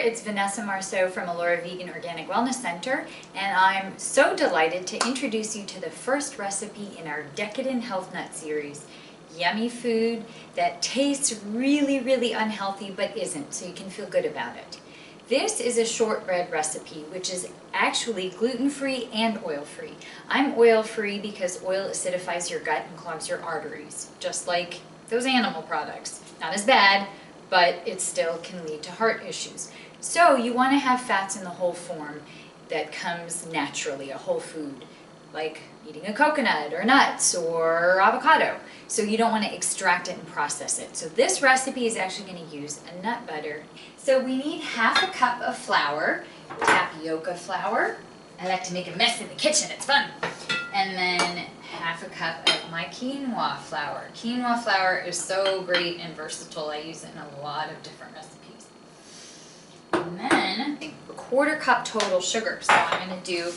it's Vanessa Marceau from Allura Vegan Organic Wellness Center, and I'm so delighted to introduce you to the first recipe in our Decadent Health Nut series. Yummy food that tastes really, really unhealthy but isn't, so you can feel good about it. This is a shortbread recipe, which is actually gluten-free and oil-free. I'm oil-free because oil acidifies your gut and clogs your arteries, just like those animal products. Not as bad, but it still can lead to heart issues. So you want to have fats in the whole form that comes naturally, a whole food, like eating a coconut or nuts or avocado. So you don't want to extract it and process it. So this recipe is actually going to use a nut butter. So we need half a cup of flour, tapioca flour. I like to make a mess in the kitchen, it's fun. And then half a cup of my quinoa flour. Quinoa flour is so great and versatile. I use it in a lot of different recipes. And then a quarter cup total sugar. So I'm going to do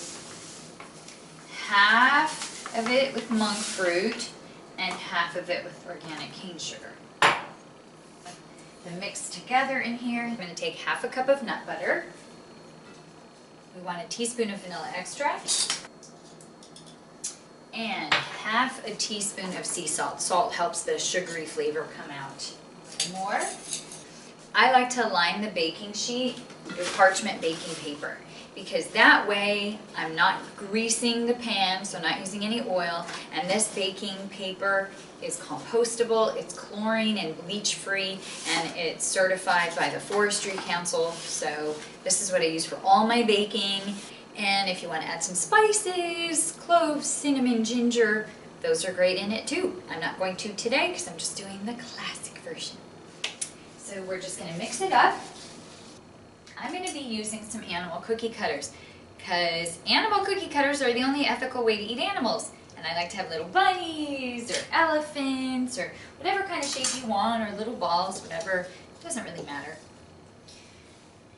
half of it with monk fruit and half of it with organic cane sugar. Then mix together in here. I'm going to take half a cup of nut butter. We want a teaspoon of vanilla extract and half a teaspoon of sea salt. Salt helps the sugary flavor come out more. I like to line the baking sheet with parchment baking paper because that way I'm not greasing the pan, so not using any oil, and this baking paper is compostable, it's chlorine and bleach free, and it's certified by the Forestry Council. So this is what I use for all my baking. And if you want to add some spices, cloves, cinnamon, ginger, those are great in it too. I'm not going to today because I'm just doing the classic version. So we're just going to mix it up. I'm going to be using some animal cookie cutters because animal cookie cutters are the only ethical way to eat animals. And I like to have little bunnies or elephants or whatever kind of shape you want, or little balls, whatever. It doesn't really matter.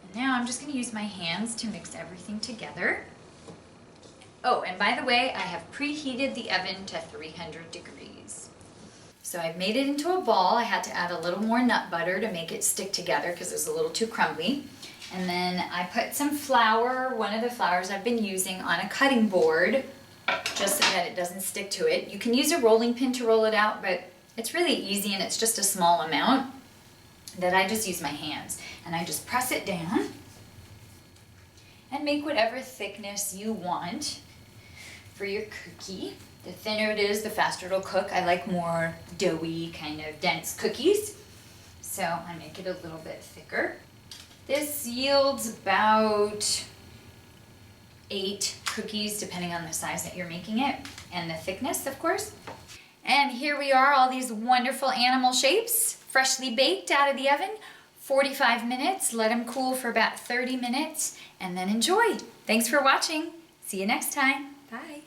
And now I'm just going to use my hands to mix everything together. Oh, and by the way, I have preheated the oven to 300 degrees. So I've made it into a ball. I had to add a little more nut butter to make it stick together because it was a little too crumbly. And then I put some flour, one of the flours I've been using, on a cutting board just so that it doesn't stick to it. You can use a rolling pin to roll it out, but it's really easy and it's just a small amount that I just use my hands. And I just press it down and make whatever thickness you want for your cookie. The thinner it is, the faster it'll cook. I like more doughy, kind of dense cookies, so I make it a little bit thicker. This yields about 8 cookies, depending on the size that you're making it, and the thickness, of course. And here we are, all these wonderful animal shapes, freshly baked out of the oven. 45 minutes, let them cool for about 30 minutes, and then enjoy. Thanks for watching. See you next time. Bye.